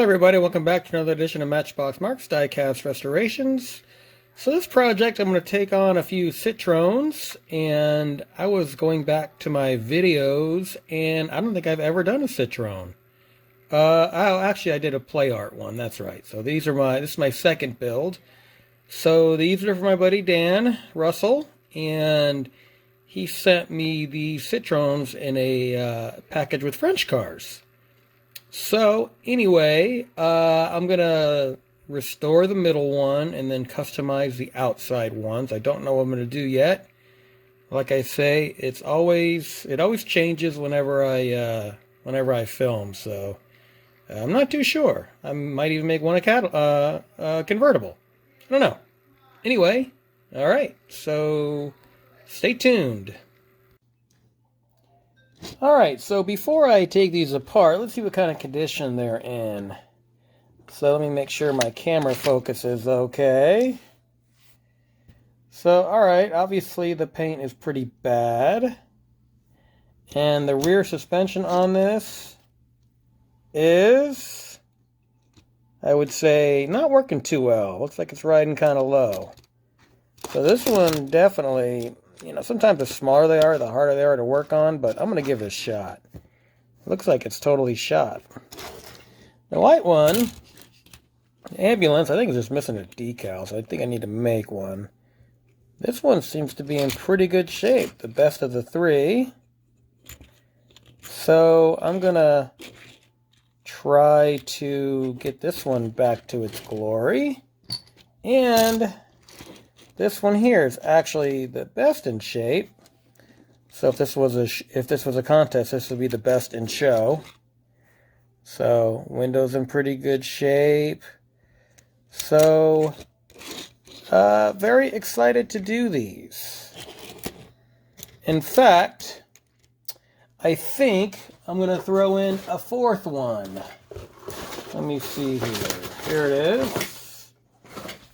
everybody, welcome back to another edition of Matchbox Marks Diecast Restorations. So this project I'm going to take on a few Citroens, and I was going back to my videos and I don't think I've ever done a Citroen. Actually I did a play art one, that's right. So this is my second build. So these are for my buddy Dan Russell, and he sent me the Citroens in a package with French cars. So anyway, I'm going to restore the middle one and then customize the outside ones. I don't know what I'm going to do yet. Like I say, it always changes whenever I film, so I'm not too sure. I might even make one a convertible. I don't know. Anyway, all right, so stay tuned. Alright, so before I take these apart, let's see what kind of condition they're in. So let me make sure my camera focus is okay. So, alright, obviously the paint is pretty bad. And the rear suspension on this is, I would say, not working too well. Looks like it's riding kind of low. So this one definitely, sometimes the smaller they are, the harder they are to work on, but I'm going to give it a shot. It looks like it's totally shot. The white one, the ambulance, I think is just missing a decal, so I think I need to make one. This one seems to be in pretty good shape, the best of the three. So I'm going to try to get this one back to its glory. And this one here is actually the best in shape. So if this was a contest, this would be the best in show. So windows in pretty good shape. So very excited to do these. In fact, I think I'm going to throw in a fourth one. Let me see here. Here it is.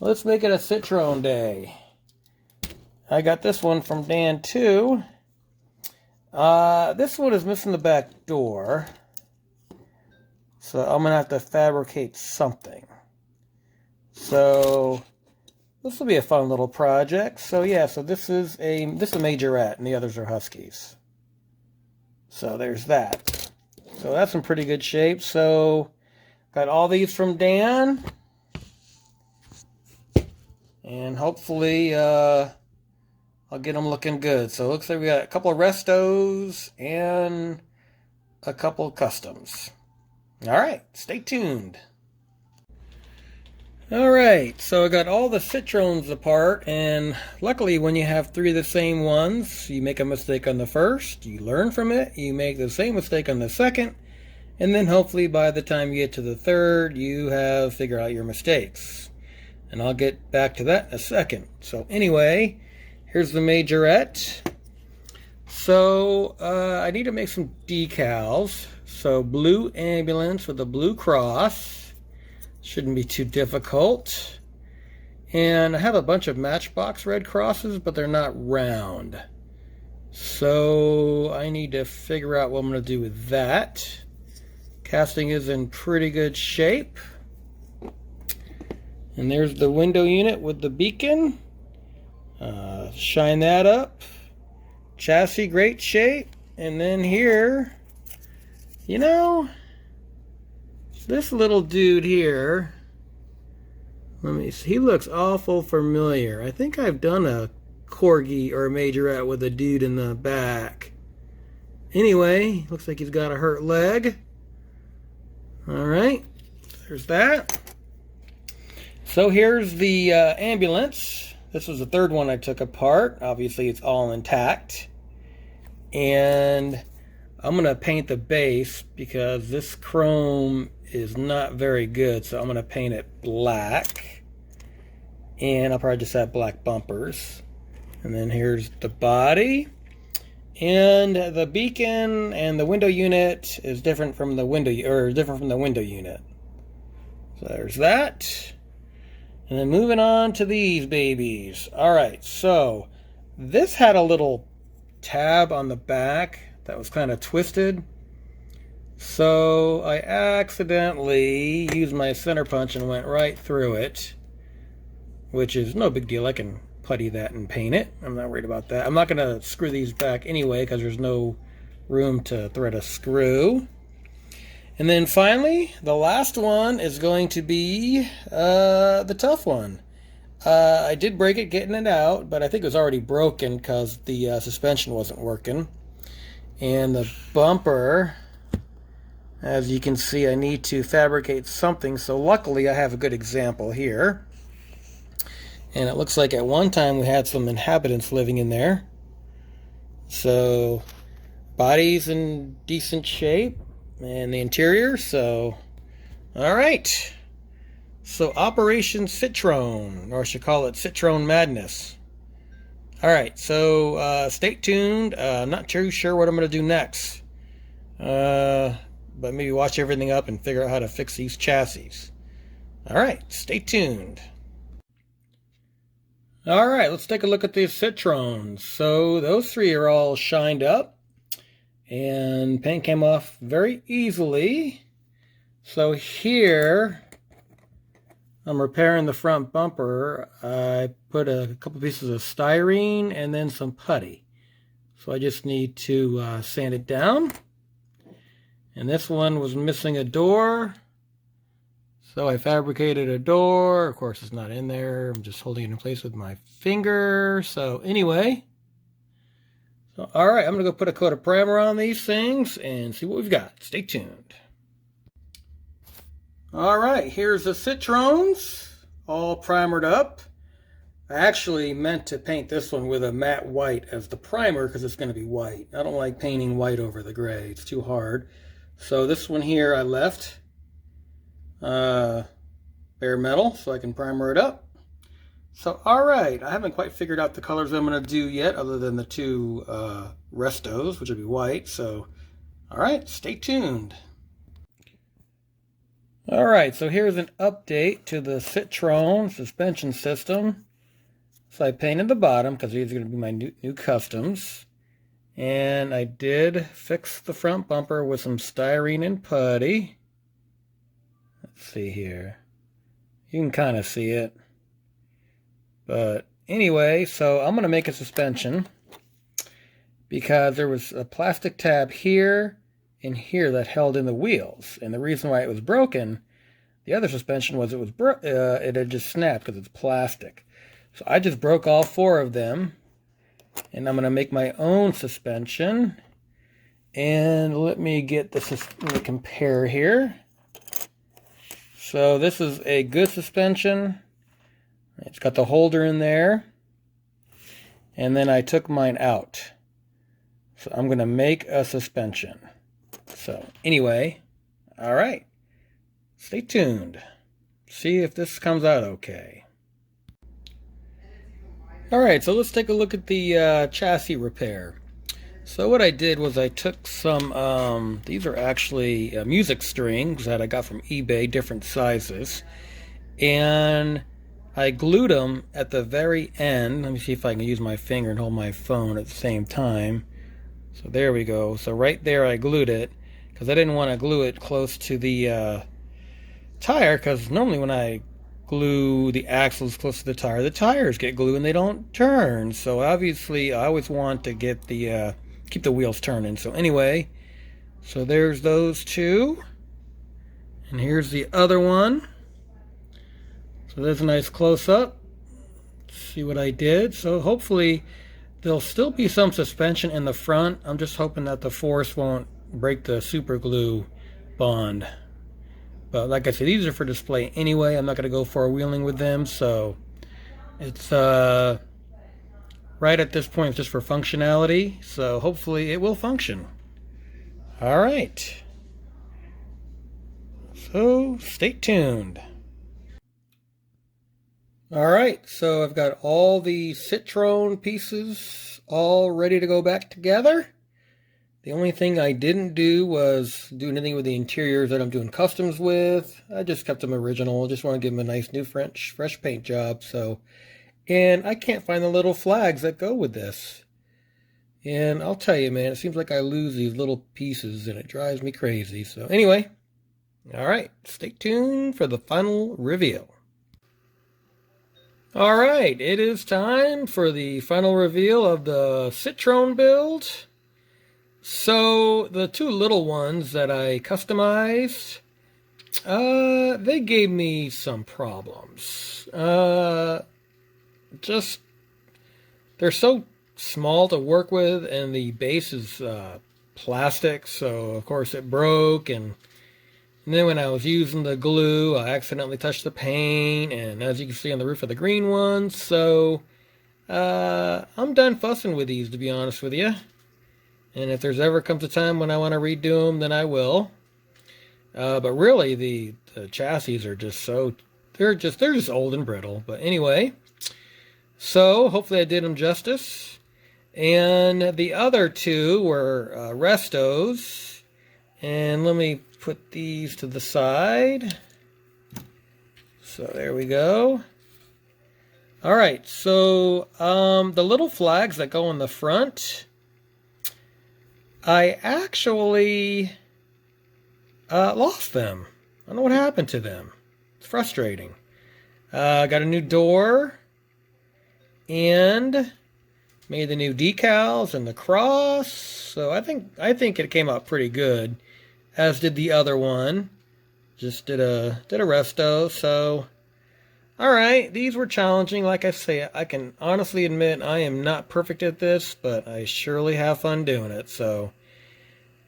Let's make it a Citroen day. I got this one from Dan too. This one is missing the back door, so I'm gonna have to fabricate something. So this will be a fun little project. So yeah, so this is a majorette and the others are Huskies. So there's that. So that's in pretty good shape. So got all these from Dan. And hopefully, I'll get them looking good. So it looks like we got a couple of Restos and a couple of customs. All right, stay tuned. All right, so I got all the Citroens apart, and luckily when you have three of the same ones, you make a mistake on the first, you learn from it, you make the same mistake on the second, and then hopefully by the time you get to the third, you have figured out your mistakes. And I'll get back to that in a second. So anyway, here's the majorette. So I need to make some decals. So blue ambulance with a blue cross. Shouldn't be too difficult. And I have a bunch of Matchbox red crosses, but they're not round. So I need to figure out what I'm going to do with that. Casting is in pretty good shape. And there's the window unit with the beacon. Shine that up. Chassis, great shape. And then here, this little dude here, let me see, he looks awful familiar. I think I've done a Corgi or a majorette with a dude in the back. Anyway, looks like he's got a hurt leg. Alright, there's that. So here's the ambulance. This was the third one I took apart. Obviously it's all intact. And I'm going to paint the base because this chrome is not very good. So I'm going to paint it black. And I'll probably just have black bumpers. And then here's the body. And the beacon and the window unit is different from the window unit. So there's that. And then moving on to these babies. Alright, so this had a little tab on the back that was kind of twisted. So I accidentally used my center punch and went right through it, which is no big deal. I can putty that and paint it. I'm not worried about that. I'm not going to screw these back anyway because there's no room to thread a screw. And then finally, the last one is going to be the tough one. I did break it getting it out, but I think it was already broken because the suspension wasn't working. And the bumper, as you can see, I need to fabricate something. So luckily I have a good example here. And it looks like at one time we had some inhabitants living in there. So body's in decent shape and the interior. So all right. So Operation Citroen, or I should call it Citroen Madness. All right, so stay tuned. I'm not too sure what I'm going to do next. But maybe watch everything up and figure out how to fix these chassis. All right, stay tuned. All right, let's take a look at these Citroens. So those three are all shined up and paint came off very easily. So here I'm repairing the front bumper. I put a couple pieces of styrene and then some putty. So I just need to sand it down. And this one was missing a door. So I fabricated a door. Of course, it's not in there. I'm just holding it in place with my finger. So anyway. So, all right, I'm going to go put a coat of primer on these things and see what we've got. Stay tuned. All right, here's the Citroens, all primered up. I actually meant to paint this one with a matte white as the primer because it's going to be white. I don't like painting white over the gray. It's too hard. So this one here I left bare metal so I can primer it up. So all right, I haven't quite figured out the colors I'm going to do yet other than the two Restos, which will be white. So all right, stay tuned. All right, so here's an update to the Citroen suspension system. So I painted the bottom because these are going to be my new customs. And I did fix the front bumper with some styrene and putty. Let's see here. You can kind of see it. But anyway, so I'm going to make a suspension because there was a plastic tab here and here that held in the wheels, and the reason why it was broken, the other suspension was it had just snapped because it's plastic. So I just broke all four of them, and I'm going to make my own suspension. And let me get the compare here. So this is a good suspension. It's got the holder in there, and then I took mine out. So I'm going to make a suspension. So anyway, all right, stay tuned. See if this comes out okay. All right, so let's take a look at the chassis repair. So what I did was I took some, these are actually music strings that I got from eBay, different sizes, and I glued them at the very end. Let me see if I can use my finger and hold my phone at the same time. So there we go. So right there I glued it because I didn't want to glue it close to the tire, because normally when I glue the axles close to the tires get glued and they don't turn. So obviously I always want to get the keep the wheels turning. So anyway, so there's those two, and here's the other one. So there's a nice close-up. See what I did. So hopefully there'll still be some suspension in the front. I'm just hoping that the force won't break the super glue bond. But like I said, these are for display anyway. I'm not going to go four-wheeling with them. So it's right at this point, it's just for functionality. So hopefully it will function. All right. So stay tuned. All right, so I've got all the Citroen pieces all ready to go back together. The only thing I didn't do was do anything with the interiors that I'm doing customs with. I just kept them original. Just want to give them a nice new fresh paint job. So, and I can't find the little flags that go with this. And I'll tell you, man, it seems like I lose these little pieces and it drives me crazy. So anyway, all right, stay tuned for the final reveal. All right, it is time for the final reveal of the Citroen build. So the two little ones that I customized, they gave me some problems. Just, they're so small to work with, and the base is plastic, so of course it broke, and then when I was using the glue, I accidentally touched the paint, and as you can see on the roof of the green one, so I'm done fussing with these, to be honest with you. And if there's ever comes a time when I want to redo them, then I will. But really, the chassis are just so, they're just old and brittle. But anyway, so hopefully I did them justice. And the other two were Restos. And let me put these to the side. So there we go. All right, so the little flags that go on the front, I actually lost them. I don't know what happened to them. It's frustrating. Got a new door and made the new decals and the cross. So I think it came out pretty good, as did the other one. Just did a resto. So all right, these were challenging. Like I say, I can honestly admit I am not perfect at this, but I surely have fun doing it. So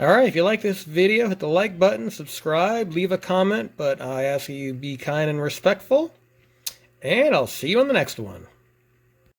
all right, if you like this video, hit the like button, subscribe, leave a comment, but I ask you be kind and respectful, and I'll see you on the next one.